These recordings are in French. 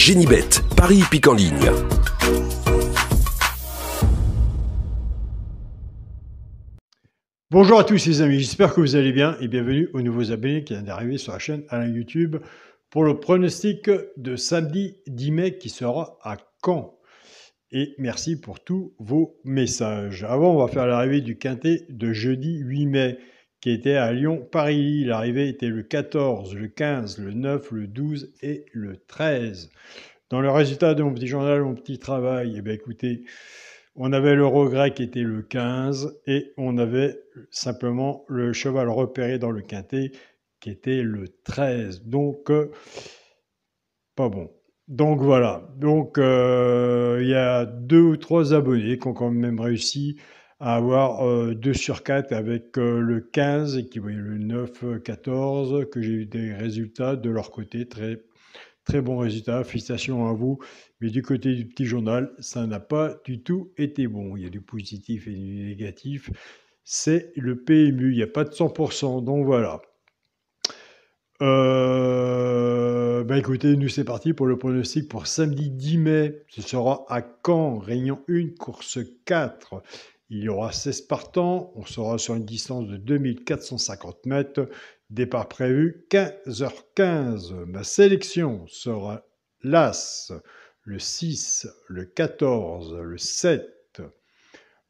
Génibet, Paris Hippique en ligne. Bonjour à tous les amis, j'espère que vous allez bien et bienvenue aux nouveaux abonnés qui viennent d'arriver sur la chaîne Alain YouTube pour le pronostic de samedi 10 mai qui sera à Caen. Et merci pour tous vos messages. Avant, on va faire l'arrivée du quintet de jeudi 8 mai qui était à Lyon-Paris. L'arrivée était le 14, le 15, le 9, le 12 et le 13. Dans le résultat de mon petit journal, mon petit travail, eh bien, écoutez, on avait le regret qui était le 15 et on avait simplement le cheval repéré dans le quintet qui était le 13. Donc, pas bon. Donc voilà. Donc, il y a 2 ou 3 abonnés qui ont quand même réussi à avoir 2 sur 4 avec le 15 et qui voyaient le 9, 14, que j'ai eu des résultats de leur côté très très bon résultat, félicitations à vous. Mais du côté du petit journal, ça n'a pas du tout été bon. Il y a du positif et du négatif. C'est le PMU, il n'y a pas de 100%. Donc voilà. Écoutez, nous c'est parti pour le pronostic pour samedi 10 mai. Ce sera à Caen, Réunion 1, course 4. Il y aura 16 partants. On sera sur une distance de 2450 mètres. Départ prévu 15h15. Ma sélection sera l'As, le 6, le 14, le 7,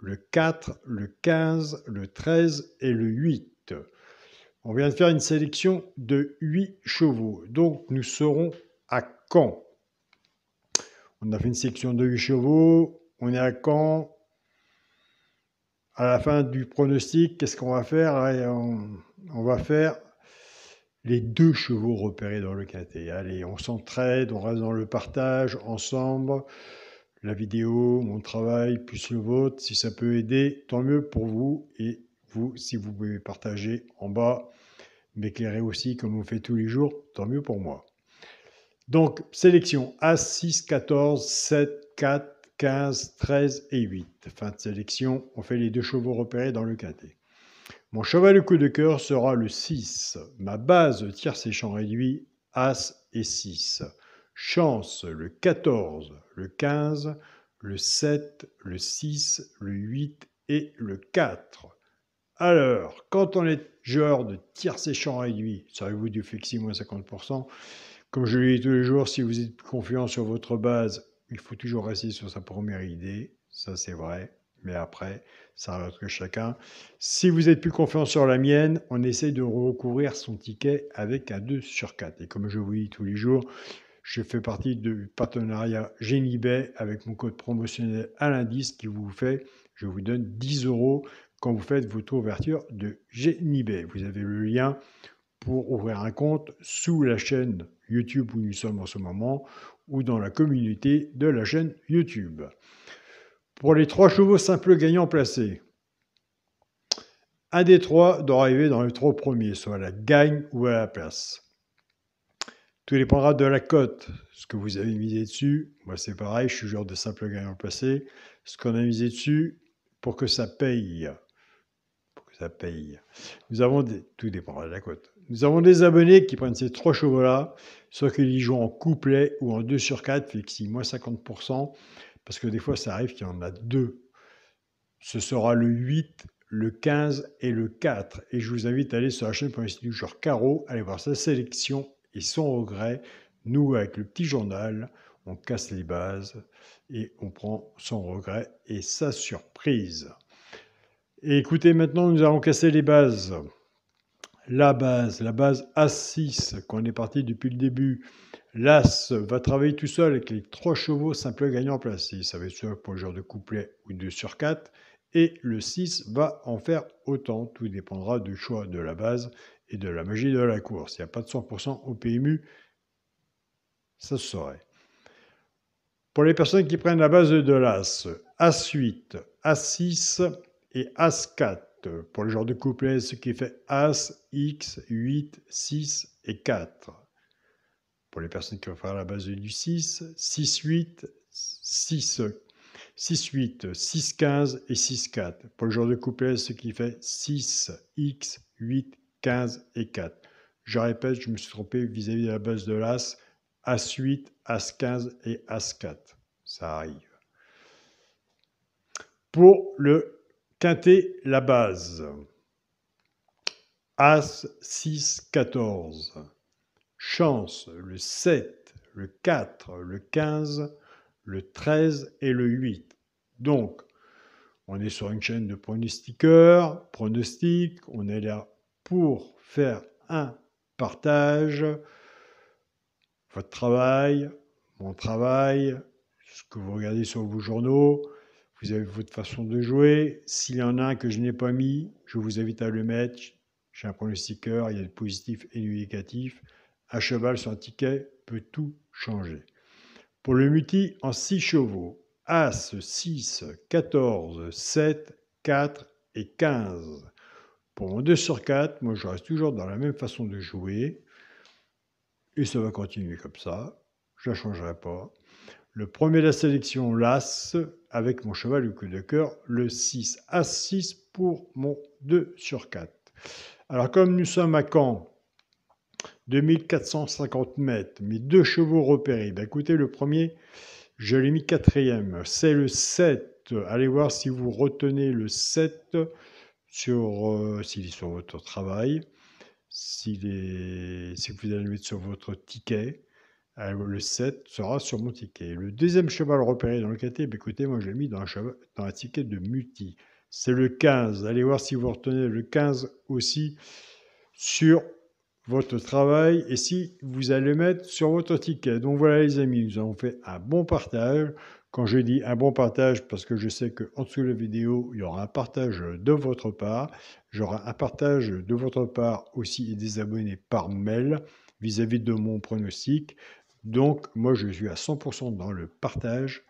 le 4, le 15, le 13 et le 8. On vient de faire une sélection de 8 chevaux. Donc nous serons à Caen. On a fait une sélection de 8 chevaux. On est à Caen. À la fin du pronostic, qu'est-ce qu'on va faire? On va faire les 2 chevaux repérés dans le quintet. Allez, on s'entraide, on reste dans le partage ensemble. La vidéo, mon travail, plus le vôtre. Si ça peut aider, tant mieux pour vous. Et vous, si vous pouvez partager en bas, m'éclairer aussi comme vous faites tous les jours, tant mieux pour moi. Donc, sélection As, 6, 14, 7, 4, 15, 13 et 8. Fin de sélection, on fait les 2 chevaux repérés dans le quintet. Mon cheval de coup de cœur sera le 6. Ma base tierce et champ réduit, As et 6. Chance, le 14, le 15, le 7, le 6, le 8 et le 4. Alors, quand on est joueur de tierce et champ réduit, serez-vous du flexi moins 50%? Comme je le dis tous les jours, si vous êtes confiant sur votre base, il faut toujours rester sur sa première idée. Ça, c'est vrai. Mais après, ça reste que chacun. Si vous êtes plus confiant sur la mienne, on essaye de recouvrir son ticket avec un 2 sur 4. Et comme je vous dis tous les jours, je fais partie du partenariat Génibet avec mon code promotionnel à l'indice qui vous fait, je vous donne 10 € quand vous faites votre ouverture de Génibet. Vous avez le lien pour ouvrir un compte sous la chaîne YouTube où nous sommes en ce moment ou dans la communauté de la chaîne YouTube. Pour les 3 chevaux simples gagnants placés, un des 3 doit arriver dans les 3 premiers, soit à la gagne ou à la place. Tout dépendra de la cote, ce que vous avez misé dessus. Moi, c'est pareil, je suis joueur de simple gagnant placé. Ce qu'on a misé dessus pour que ça paye. Tout dépendra de la cote. Nous avons des abonnés qui prennent ces 3 chevaux-là, soit qu'ils y jouent en couplet ou en 2 sur 4, flexi moins 50%, parce que des fois, ça arrive qu'il y en a 2. Ce sera le 8, le 15 et le 4. Et je vous invite à aller sur la chaîne pour l'Institut Joueur Carreau, aller voir sa sélection et son regret. Nous, avec le petit journal, on casse les bases et on prend son regret et sa surprise. Et écoutez, maintenant, nous allons casser les bases. La base As6, qu'on est parti depuis le début. L'As va travailler tout seul avec les 3 chevaux simples gagnants placés. Ça va être soit pour le genre de couplet ou 2 sur 4. Et le 6 va en faire autant. Tout dépendra du choix de la base et de la magie de la course. Il n'y a pas de 100% au PMU, ça se saurait. Pour les personnes qui prennent la base de l'As, As8, As6 et As4. Pour le genre de couplet, ce qui fait As, X, 8, 6 et 4. Pour les personnes qui vont faire la base du 6, 6, 8, 6, 6, 8, 6, 15 et 6, 4. Pour le genre de couplet, ce qui fait 6, X, 8, 15 et 4. Je répète, je me suis trompé vis-à-vis de la base de l'As. As-8, As-15 et As-4. Ça arrive. Pour le quintet, la base. As, 6, 14. Chance, le 7, le 4, le 15, le 13 et le 8. Donc, on est sur une chaîne de pronostiqueurs, on est là pour faire un partage, votre travail, mon travail, ce que vous regardez sur vos journaux, vous avez votre façon de jouer. S'il y en a un que je n'ai pas mis, je vous invite à le mettre. J'ai un pronostiqueur, il y a du positif et du négatif. Un cheval sur un ticket peut tout changer. Pour le multi en 6 chevaux, As, 6, 14, 7, 4 et 15. Pour mon 2 sur 4, moi je reste toujours dans la même façon de jouer. Et ça va continuer comme ça. Je ne changerai pas. Le premier de la sélection, l'As, avec mon cheval le coup de cœur, le 6. As-6 pour mon 2 sur 4. Alors comme nous sommes à Caen, 2450 mètres, mes 2 chevaux repérés, ben écoutez, le premier, je l'ai mis quatrième, c'est le 7. Allez voir si vous retenez le 7 s'il est sur votre travail, si vous allez le mettre sur votre ticket. Le 7 sera sur mon ticket. Le deuxième cheval repéré dans le quintet, ben écoutez, moi je l'ai mis dans un ticket de multi. C'est le 15. Allez voir si vous retenez le 15 aussi sur votre travail et si vous allez le mettre sur votre ticket. Donc voilà les amis, nous avons fait un bon partage. Quand je dis un bon partage, parce que je sais qu'en dessous de la vidéo, il y aura un partage de votre part. J'aurai un partage de votre part aussi et des abonnés par mail vis-à-vis de mon pronostic. Donc moi je suis à 100% dans le partage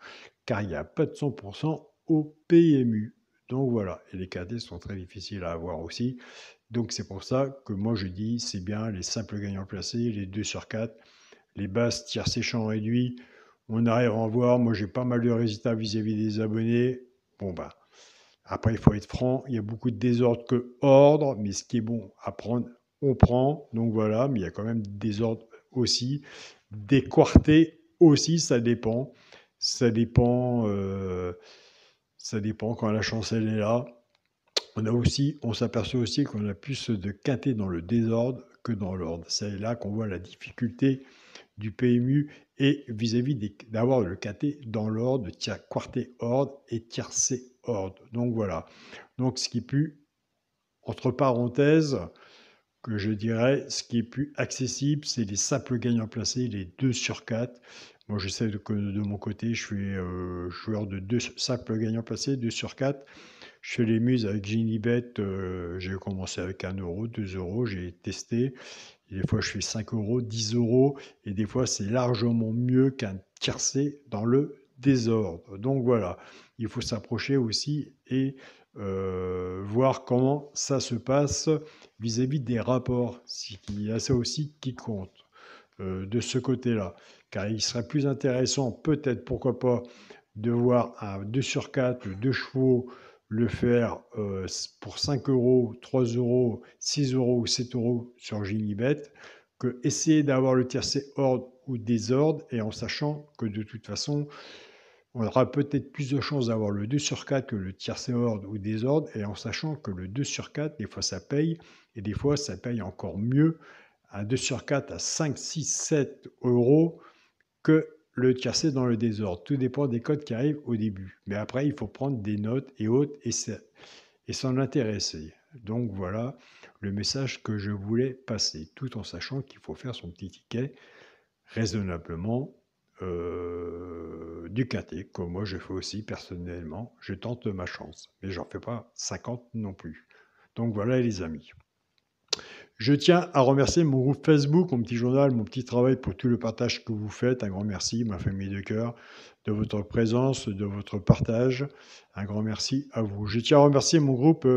car il n'y a pas de 100% au PMU. Donc voilà, et les quintets sont très difficiles à avoir aussi. Donc c'est pour ça que moi je dis c'est bien les simples gagnants placés, les 2 sur 4, les bases tiercé champ réduit, on arrive à en voir. Moi j'ai pas mal de résultats vis-à-vis des abonnés. Bon bah après il faut être franc, il y a beaucoup de désordre que ordre, mais ce qui est bon à prendre, on prend. Donc voilà, mais il y a quand même des désordres aussi, des quartés aussi, ça dépend. Ça dépend, quand la chance elle est là. On s'aperçoit aussi qu'on a plus de quintés dans le désordre que dans l'ordre. C'est là qu'on voit la difficulté du PMU et vis-à-vis d'avoir le quintet dans l'ordre, quarté ordre et tiercé ordre. Donc voilà. Donc ce qui est plus, entre parenthèses, que je dirais, ce qui est plus accessible, c'est les simples gagnants placés, les 2 sur 4. Moi, je sais que de mon côté, je suis joueur de 2 simples gagnants placés, 2 sur 4. Je fais les muses avec Ginibet, j'ai commencé avec 1 euro, 2 euros, j'ai testé. Et des fois, je fais 5 euros, 10 euros, et des fois, c'est largement mieux qu'un tiercé dans le désordre. Donc voilà, il faut s'approcher aussi et voir comment ça se passe vis-à-vis des rapports. Il y a ça aussi qui compte de ce côté-là. Car il serait plus intéressant, peut-être, pourquoi pas, de voir un 2 sur 4, 2 chevaux, le faire pour 5 euros, 3 euros, 6 euros ou 7 euros sur Ginibet, que essayer d'avoir le tiercé ordre ou désordre, et en sachant que de toute façon, on aura peut-être plus de chances d'avoir le 2 sur 4 que le tiercé ordre ou désordre, et en sachant que le 2 sur 4, des fois ça paye, et des fois ça paye encore mieux, un 2 sur 4 à 5, 6, 7 euros que le tiercé dans le désordre. Tout dépend des codes qui arrivent au début. Mais après, il faut prendre des notes et autres et s'en intéresser. Donc voilà le message que je voulais passer, tout en sachant qu'il faut faire son petit ticket raisonnablement du quintet, comme moi je fais aussi personnellement. Je tente ma chance, mais j'en fais pas 50 non plus. Donc voilà les amis. Je tiens à remercier mon groupe Facebook, mon petit journal, mon petit travail pour tout le partage que vous faites. Un grand merci, ma famille de cœur, de votre présence, de votre partage. Un grand merci à vous. Je tiens à remercier mon groupe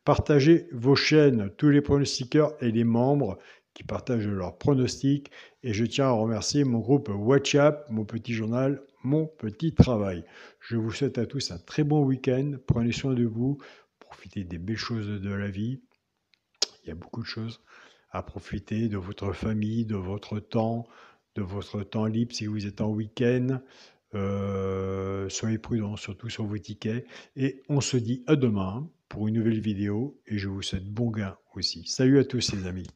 Partagez vos chaînes, tous les pronostiqueurs et les membres qui partagent leurs pronostics. Et je tiens à remercier mon groupe WhatsApp, mon petit journal, mon petit travail. Je vous souhaite à tous un très bon week-end. Prenez soin de vous. Profitez des belles choses de la vie. Il y a beaucoup de choses à profiter de votre famille, de votre temps, de votre temps libre si vous êtes en week-end. Soyez prudents, surtout sur vos tickets. Et on se dit à demain pour une nouvelle vidéo et je vous souhaite bon gain aussi. Salut à tous les amis.